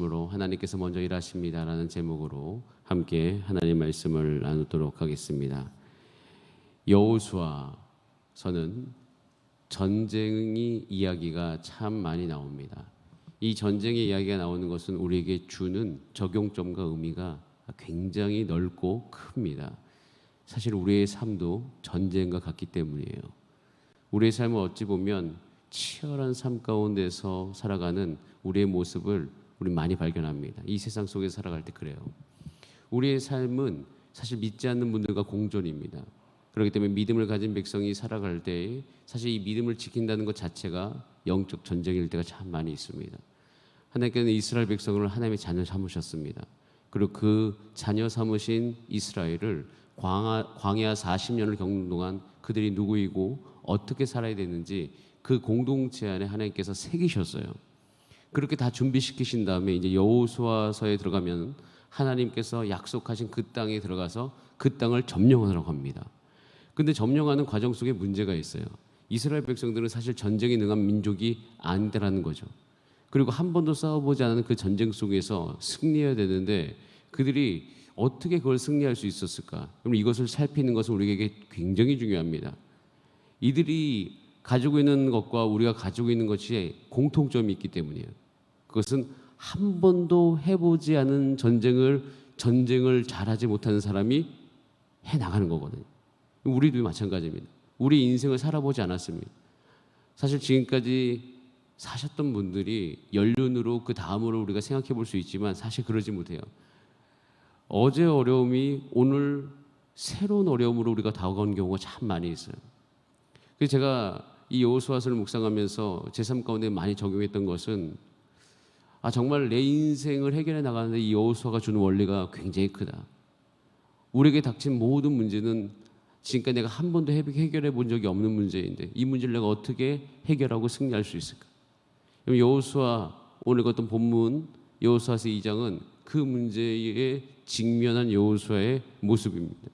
으로 하나님께서 먼저 일하십니다라는 제목으로 함께 하나님 말씀을 나누도록 하겠습니다. 여호수아서는 전쟁의 이야기가 참 많이 나옵니다. 이 전쟁의 이야기가 나오는 것은 우리에게 주는 적용점과 의미가 굉장히 넓고 큽니다. 사실 우리의 삶도 전쟁과 같기 때문이에요. 우리의 삶은 어찌 보면 치열한 삶 가운데서 살아가는 우리의 모습을 우리 많이 발견합니다. 이 세상 속에서 살아갈 때 그래요. 우리의 삶은 사실 믿지 않는 분들과 공존입니다. 그렇기 때문에 믿음을 가진 백성이 살아갈 때 사실 이 믿음을 지킨다는 것 자체가 영적 전쟁일 때가 참 많이 있습니다. 하나님께서는 이스라엘 백성을 하나님의 자녀 삼으셨습니다. 그리고 그 자녀 삼으신 이스라엘을 광야 40년을 겪는 동안 그들이 누구이고 어떻게 살아야 되는지 그 공동체 안에 하나님께서 새기셨어요. 그렇게 다 준비시키신 다음에 이제 여호수아서에 들어가면 하나님께서 약속하신 그 땅에 들어가서 그 땅을 점령하라고 합니다. 근데 점령하는 과정 속에 문제가 있어요. 이스라엘 백성들은 사실 전쟁에 능한 민족이 아니다라는 거죠. 그리고 한 번도 싸워보지 않은 그 전쟁 속에서 승리해야 되는데 그들이 어떻게 그걸 승리할 수 있었을까? 그럼 이것을 살피는 것은 우리에게 굉장히 중요합니다. 이들이 가지고 있는 것과 우리가 가지고 있는 것이 공통점이 있기 때문이에요. 그것은 한 번도 해보지 않은 전쟁을 잘하지 못하는 사람이 해나가는 거거든요. 우리도 마찬가지입니다. 우리 인생을 살아보지 않았습니다. 사실 지금까지 사셨던 분들이 연륜으로 그 다음으로 우리가 생각해 볼 수 있지만 사실 그러지 못해요. 어제 어려움이 오늘 새로운 어려움으로 우리가 다가오는 경우가 참 많이 있어요. 그래서 제가 이 여호수아서를 묵상하면서 제 삶 가운데 많이 적용했던 것은 정말 내 인생을 해결해 나가는데 이 여호수아가 주는 원리가 굉장히 크다. 우리에게 닥친 모든 문제는 지금까지 내가 한 번도 해결해 본 적이 없는 문제인데 이 문제를 내가 어떻게 해결하고 승리할 수 있을까? 여호수아 오늘 어떤 본문 여호수아서 2장은 그 문제에 직면한 여호수아의 모습입니다.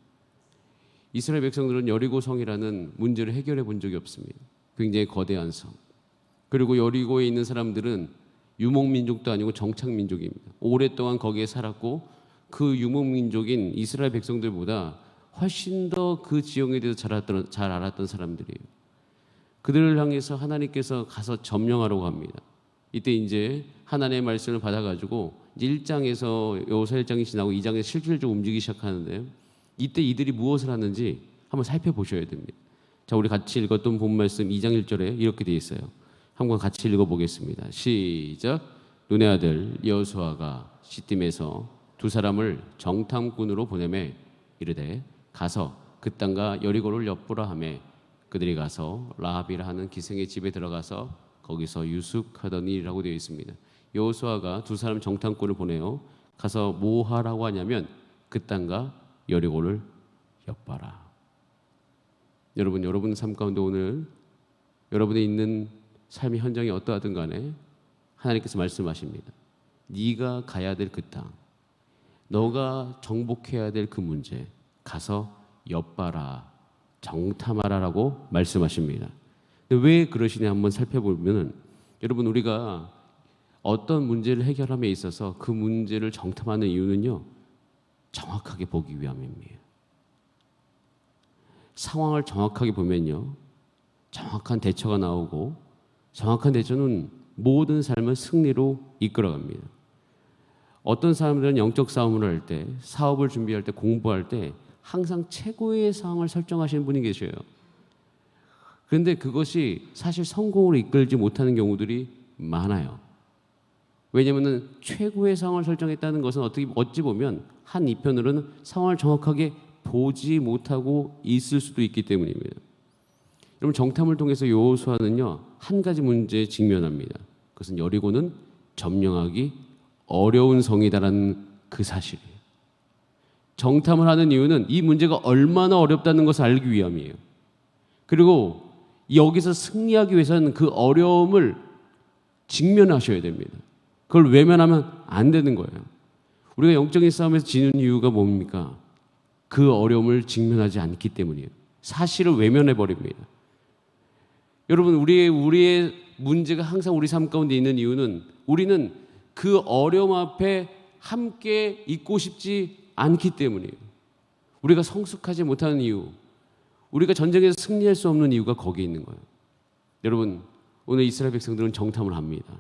이스라엘 백성들은 여리고 성이라는 문제를 해결해 본 적이 없습니다. 굉장히 거대한 성. 그리고 여리고에 있는 사람들은 유목민족도 아니고 정착민족입니다. 오랫동안 거기에 살았고 그 유목민족인 이스라엘 백성들보다 훨씬 더 그 지형에 대해서 잘 알았던 사람들이에요. 그들을 향해서 하나님께서 가서 점령하라고 합니다. 이때 이제 하나님의 말씀을 받아가지고 1장에서 여호수아 1장이 지나고 2장에서 실질적으로 움직이기 시작하는데요. 이때 이들이 무엇을 하는지 한번 살펴보셔야 됩니다. 자, 우리 같이 읽었던 본 말씀 2장 1절에 이렇게 되어 있어요. 한번 같이 읽어보겠습니다. 시작. 눈의 아들 여호수아가 시딤에서 두 사람을 정탐꾼으로 보내매 이르되 가서 그 땅과 여리고를 엿보라 하매 그들이 가서 라합이라 하는 기생의 집에 들어가서 거기서 유숙하더니라고 되어 있습니다. 여호수아가 두 사람 정탐꾼을 보내요. 가서 뭐 하라고 하냐면 그 땅과 여리고를 엿봐라. 여러분 삶 가운데 오늘 여러분이 있는 삶의 현장이 어떠하든 간에 하나님께서 말씀하십니다. 네가 가야 될 그 땅, 너가 정복해야 될 그 문제 가서 엿봐라, 정탐하라라고 말씀하십니다. 왜 그러시냐 한번 살펴보면 여러분 우리가 어떤 문제를 해결함에 있어서 그 문제를 정탐하는 이유는요. 정확하게 보기 위함입니다. 상황을 정확하게 보면요. 정확한 대처가 나오고 정확한 대처는 모든 삶을 승리로 이끌어갑니다. 어떤 사람들은 영적 싸움을 할 때, 사업을 준비할 때, 공부할 때 항상 최고의 상황을 설정하시는 분이 계셔요. 그런데 그것이 사실 성공으로 이끌지 못하는 경우들이 많아요. 왜냐하면 최고의 상황을 설정했다는 것은 어찌 보면 한 이편으로는 상황을 정확하게 보지 못하고 있을 수도 있기 때문입니다. 여러분 정탐을 통해서 여호수아는요 한 가지 문제에 직면합니다. 그것은 여리고는 점령하기 어려운 성이다라는 그 사실이에요. 정탐을 하는 이유는 이 문제가 얼마나 어렵다는 것을 알기 위함이에요. 그리고 여기서 승리하기 위해서는 그 어려움을 직면하셔야 됩니다. 그걸 외면하면 안 되는 거예요. 우리가 영적인 싸움에서 지는 이유가 뭡니까? 그 어려움을 직면하지 않기 때문이에요. 사실을 외면해 버립니다. 여러분 우리의 문제가 항상 우리 삶 가운데 있는 이유는 우리는 그 어려움 앞에 함께 있고 싶지 않기 때문이에요. 우리가 성숙하지 못하는 이유, 우리가 전쟁에서 승리할 수 없는 이유가 거기에 있는 거예요. 여러분, 오늘 이스라엘 백성들은 정탐을 합니다.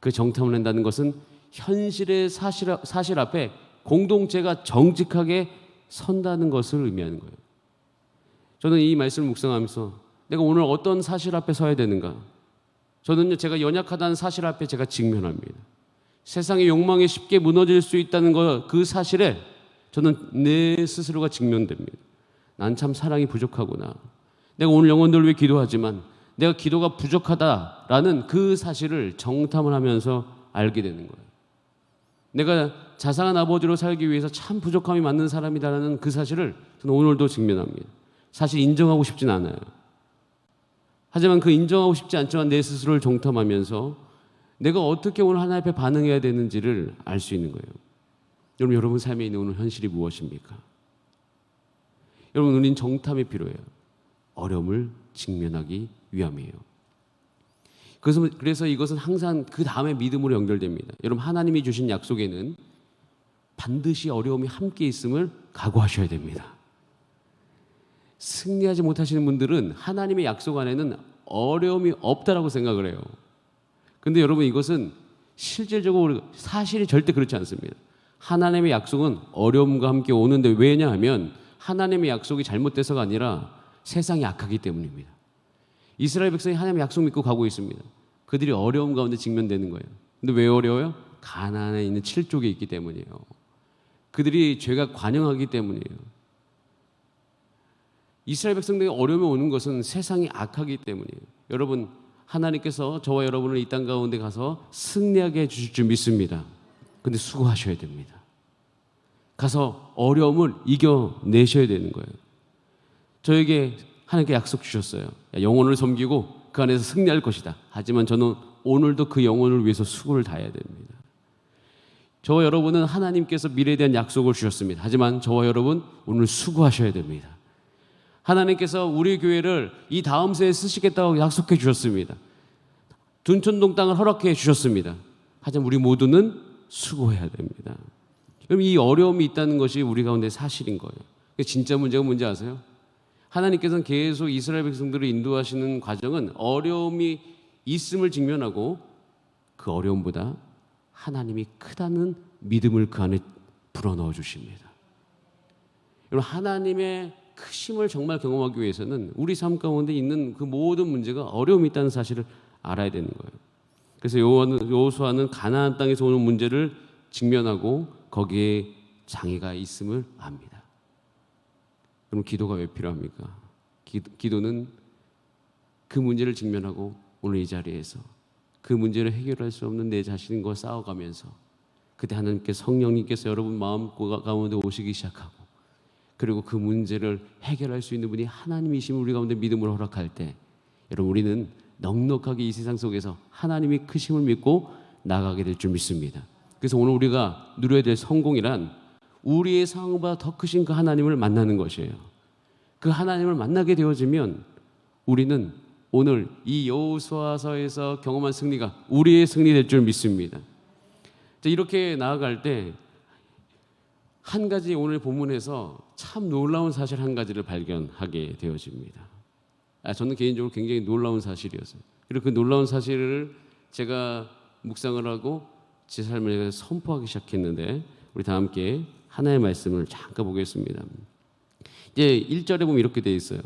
그 정탐을 한다는 것은 현실의 사실 앞에 공동체가 정직하게 선다는 것을 의미하는 거예요. 저는 이 말씀을 묵상하면서 내가 오늘 어떤 사실 앞에 서야 되는가? 저는요, 제가 연약하다는 사실 앞에 제가 직면합니다. 세상의 욕망에 쉽게 무너질 수 있다는 그 사실에 저는 내 스스로가 직면됩니다. 난 참 사랑이 부족하구나. 내가 오늘 영혼들을 위해 기도하지만 내가 기도가 부족하다라는 그 사실을 정탐을 하면서 알게 되는 거예요. 내가 자상한 아버지로 살기 위해서 참 부족함이 많은 사람이다라는 그 사실을 저는 오늘도 직면합니다. 사실 인정하고 싶진 않아요. 하지만 그 인정하고 싶지 않지만 내 스스로를 정탐하면서 내가 어떻게 오늘 하나님 앞에 반응해야 되는지를 알 수 있는 거예요. 여러분 삶에 있는 오늘 현실이 무엇입니까? 여러분, 우리는 정탐이 필요해요. 어려움을 직면하기 위함이에요. 그래서 이것은 항상 그 다음에 믿음으로 연결됩니다. 여러분, 하나님이 주신 약속에는 반드시 어려움이 함께 있음을 각오하셔야 됩니다. 승리하지 못하시는 분들은 하나님의 약속 안에는 어려움이 없다라고 생각을 해요. 근데 여러분, 이것은 실질적으로 사실이 절대 그렇지 않습니다. 하나님의 약속은 어려움과 함께 오는데 왜냐하면 하나님의 약속이 잘못돼서가 아니라 세상이 악하기 때문입니다. 이스라엘 백성이 하나님의 약속 믿고 가고 있습니다. 그들이 어려움 가운데 직면되는 거예요. 근데 왜 어려워요? 가나안에 있는 7족이 있기 때문이에요. 그들이 죄가 관영하기 때문이에요. 이스라엘 백성들이 어려움이 오는 것은 세상이 악하기 때문이에요. 여러분, 하나님께서 저와 여러분을 이 땅 가운데 가서 승리하게 해주실 줄 믿습니다. 근데 수고하셔야 됩니다. 가서 어려움을 이겨내셔야 되는 거예요. 저에게 하나님께 약속 주셨어요. 영혼을 섬기고 그 안에서 승리할 것이다. 하지만 저는 오늘도 그 영혼을 위해서 수고를 다해야 됩니다. 저와 여러분은 하나님께서 미래에 대한 약속을 주셨습니다. 하지만 저와 여러분 오늘 수고하셔야 됩니다. 하나님께서 우리 교회를 이 다음 세에 쓰시겠다고 약속해 주셨습니다. 둔촌동 땅을 허락해 주셨습니다. 하지만 우리 모두는 수고해야 됩니다. 그럼 이 어려움이 있다는 것이 우리 가운데 사실인 거예요. 진짜 문제가 뭔지 아세요? 하나님께서는 계속 이스라엘 백성들을 인도하시는 과정은 어려움이 있음을 직면하고 그 어려움보다 하나님이 크다는 믿음을 그 안에 불어넣어 주십니다. 여러분, 하나님의 크심을 정말 경험하기 위해서는 우리 삶 가운데 있는 그 모든 문제가 어려움이 있다는 사실을 알아야 되는 거예요. 그래서 여호수아는 가나안 땅에서 오는 문제를 직면하고 거기에 장애가 있음을 압니다. 그럼 기도가 왜 필요합니까? 기도는 그 문제를 직면하고 오늘 이 자리에서 그 문제를 해결할 수 없는 내 자신과 싸워가면서 그때 하나님께 성령님께서 여러분 마음 가운데 오시기 시작하고 그리고 그 문제를 해결할 수 있는 분이 하나님이심을 우리 가운데 믿음으로 허락할 때 여러분 우리는 넉넉하게 이 세상 속에서 하나님이 크심을 믿고 나가게 될 줄 믿습니다. 그래서 오늘 우리가 누려야 될 성공이란 우리의 상황보다 더 크신 그 하나님을 만나는 것이에요. 그 하나님을 만나게 되어지면 우리는 오늘 이 여호수아서에서 경험한 승리가 우리의 승리 될 줄 믿습니다. 이렇게 나아갈 때 한 가지 오늘 본문에서 참 놀라운 사실 한 가지를 발견하게 되어집니다. 저는 개인적으로 굉장히 놀라운 사실이었어요. 그리고 그 놀라운 사실을 제가 묵상을 하고 제 삶을 선포하기 시작했는데 우리 다 함께 하나의 말씀을 잠깐 보겠습니다. 이제 1절에 보면 이렇게 되어 있어요.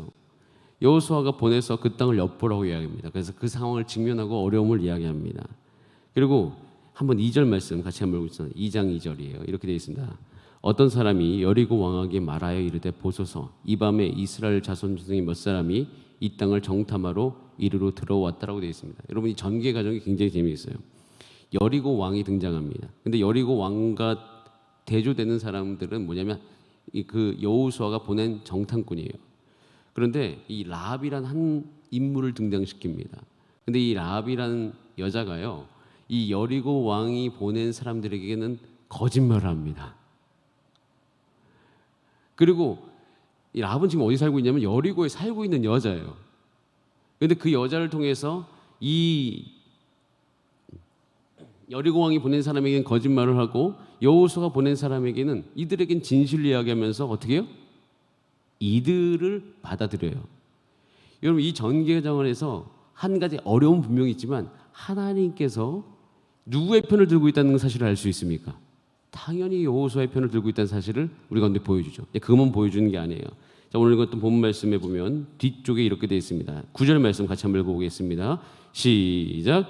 여호수아가 보내서 그 땅을 엿보라고 이야기합니다. 그래서 그 상황을 직면하고 어려움을 이야기합니다. 그리고 한번 2절 말씀 같이 한번 읽어보겠습니다. 2장 2절이에요. 이렇게 되어 있습니다. 어떤 사람이 여리고 왕에게 말하여 이르되 보소서 이 밤에 이스라엘 자손 중에 몇 사람이 이 땅을 정탐하러 이리로 들어왔다라고 되어 있습니다. 여러분 이 전개 과정이 굉장히 재미있어요. 여리고 왕이 등장합니다. 근데 여리고 왕과 대조되는 사람들은 뭐냐면 그 여호수아가 보낸 정탐꾼이에요. 그런데 이 라합이란 한 인물을 등장시킵니다. 근데 이 라합이라는 여자가요, 이 여리고 왕이 보낸 사람들에게는 거짓말을 합니다. 그리고 이 라합은 지금 어디 살고 있냐면 여리고에 살고 있는 여자예요. 그런데 그 여자를 통해서 이 여리고 왕이 보낸 사람에게는 거짓말을 하고 여호수아가 보낸 사람에게는 이들에겐 진실을 이야기하면서 어떻게 해요? 이들을 받아들여요. 여러분, 이 전개장에서 한 가지 어려운 분명히 있지만 하나님께서 누구의 편을 들고 있다는 사실을 알 수 있습니까? 당연히 여호수아의 편을 들고 있다는 사실을 우리 가운데 보여주죠. 그것만 보여주는 게 아니에요. 자, 오늘 이것도 본 말씀에 보면 뒤쪽에 이렇게 되어 있습니다. 9절 말씀 같이 한번 읽어보겠습니다. 시작.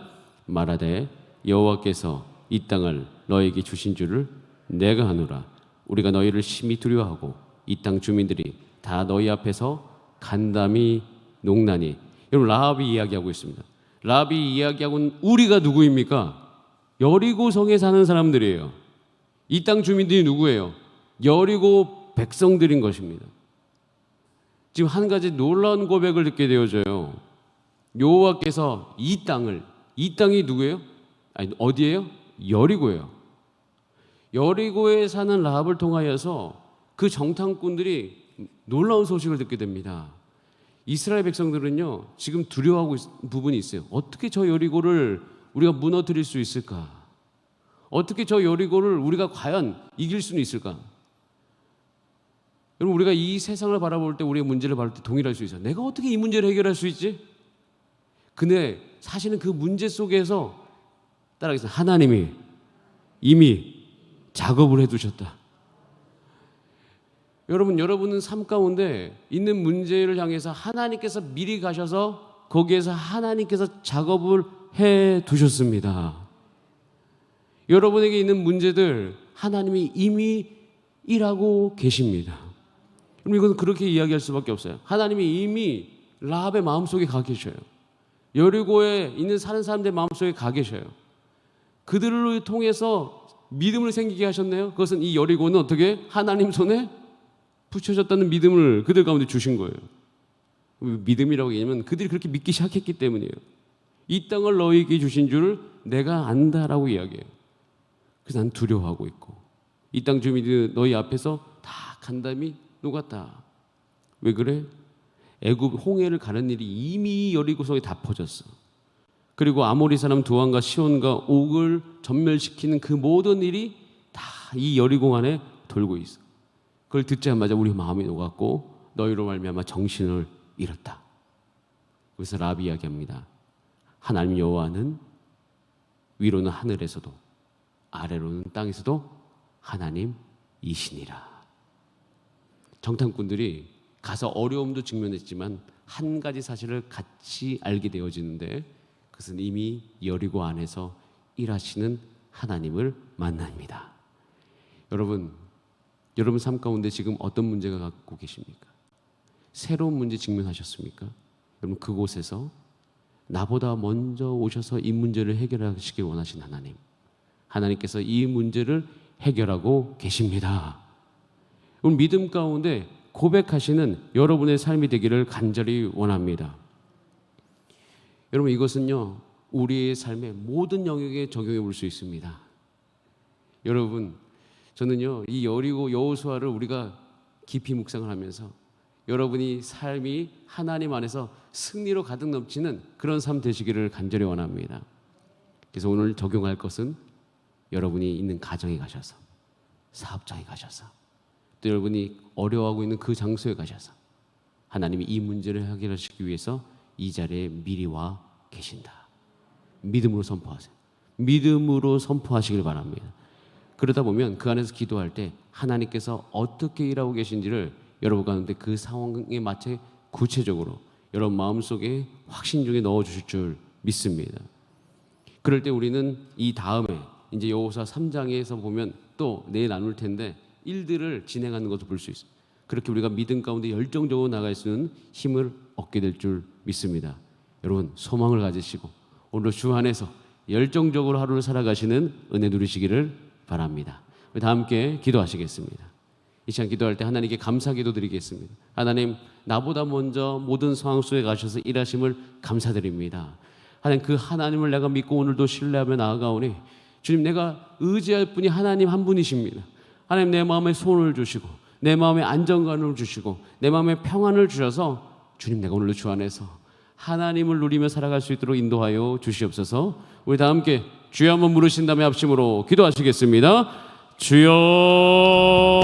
말하되 여호와께서 이 땅을 너에게 주신 줄을 내가 아노라. 우리가 너희를 심히 두려워하고 이 땅 주민들이 다 너희 앞에서 간담이 농나니. 여러분, 라합이 이야기하고 있습니다. 라합이 이야기하고는 우리가 누구입니까? 여리고성에 사는 사람들이에요. 이 땅 주민들이 누구예요? 여리고 백성들인 것입니다. 지금 한 가지 놀라운 고백을 듣게 되어져요. 여호와께서 이 땅이 누구예요? 아니, 어디예요? 여리고예요. 여리고에 사는 라합을 통하여서 그 정탐꾼들이 놀라운 소식을 듣게 됩니다. 이스라엘 백성들은요, 지금 두려워하고 있는 부분이 있어요. 어떻게 저 여리고를 우리가 무너뜨릴 수 있을까? 어떻게 저 여리고를 우리가 과연 이길 수는 있을까? 여러분, 우리가 이 세상을 바라볼 때, 우리의 문제를 바라볼 때 동일할 수 있어요. 내가 어떻게 이 문제를 해결할 수 있지? 근데 사실은 그 문제 속에서 따라하겠습니다. 하나님이 이미 작업을 해두셨다. 여러분은 삶 가운데 있는 문제를 향해서 하나님께서 미리 가셔서 거기에서 하나님께서 작업을 해두셨습니다. 여러분에게 있는 문제들 하나님이 이미 일하고 계십니다. 여러분, 이건 그렇게 이야기할 수밖에 없어요. 하나님이 이미 라합의 마음속에 가 계셔요. 여리고에 있는 사는 사람들의 마음속에 가 계셔요. 그들을 통해서 믿음을 생기게 하셨네요. 그것은 이 여리고는 어떻게 하나님 손에 붙여졌다는 믿음을 그들 가운데 주신 거예요. 믿음이라고 얘기하면 그들이 그렇게 믿기 시작했기 때문이에요. 이 땅을 너희에게 주신 줄을 내가 안다라고 이야기해요. 그래서 난 두려워하고 있고 이 땅 주민들 너희 앞에서 다 간담이 녹았다. 왜 그래? 애굽 홍해를 가는 일이 이미 여리고성에 다 퍼졌어. 그리고 아모리 사람 두한과 시온과 옥을 전멸시키는 그 모든 일이 다 이 여리고 안에 돌고 있어. 그걸 듣자마자 우리 마음이 녹았고 너희로 말미암아 정신을 잃었다. 그래서 라합이 이야기합니다. 하나님 여호와는 위로는 하늘에서도 아래로는 땅에서도 하나님이시니라. 정탐꾼들이 가서 어려움도 직면했지만 한 가지 사실을 같이 알게 되어지는데 그것은 이미 여리고 안에서 일하시는 하나님을 만납니다. 여러분 삶 가운데 지금 어떤 문제가 갖고 계십니까? 새로운 문제 직면하셨습니까? 여러분, 그곳에서 나보다 먼저 오셔서 이 문제를 해결하시길 원하신 하나님께서 이 문제를 해결하고 계십니다. 여러분, 믿음 가운데 고백하시는 여러분의 삶이 되기를 간절히 원합니다. 여러분, 이것은요 우리의 삶의 모든 영역에 적용해 볼 수 있습니다. 여러분, 저는요 이 여리고 여호수아를 우리가 깊이 묵상을 하면서 여러분이 삶이 하나님 안에서 승리로 가득 넘치는 그런 삶 되시기를 간절히 원합니다. 그래서 오늘 적용할 것은 여러분이 있는 가정에 가셔서, 사업장에 가셔서, 또 여러분이 어려워하고 있는 그 장소에 가셔서 하나님이 이 문제를 해결하시기 위해서 이 자리에 미리 와 계신다. 믿음으로 선포하세요. 믿음으로 선포하시길 바랍니다. 그러다 보면 그 안에서 기도할 때 하나님께서 어떻게 일하고 계신지를 여러분 가운데 그 상황에 맞춰 구체적으로 여러분 마음속에 확신 중에 넣어주실 줄 믿습니다. 그럴 때 우리는 이 다음에 이제 여호수아 3장에서 보면 또 내일 나눌 텐데 일들을 진행하는 것도 볼 수 있어요. 그렇게 우리가 믿음 가운데 열정적으로 나갈 수 있는 힘을 얻게 될 줄 믿습니다. 여러분, 소망을 가지시고 오늘 주 안에서 열정적으로 하루를 살아가시는 은혜 누리시기를 바랍니다. 우리 다 함께 기도하시겠습니다. 이 시간 기도할 때 하나님께 감사 기도 드리겠습니다. 하나님, 나보다 먼저 모든 상황 속에 가셔서 일하심을 감사드립니다. 하나님, 그 하나님을 내가 믿고 오늘도 신뢰하며 나아가오니 주님, 내가 의지할 분이 하나님 한 분이십니다. 하나님, 내 마음에 소원을 주시고 내 마음에 안정감을 주시고 내 마음에 평안을 주셔서 주님, 내가 오늘도 주 안에서 하나님을 누리며 살아갈 수 있도록 인도하여 주시옵소서. 우리 다 함께 주여 한번 부르신 다음에 합심으로 기도하시겠습니다. 주여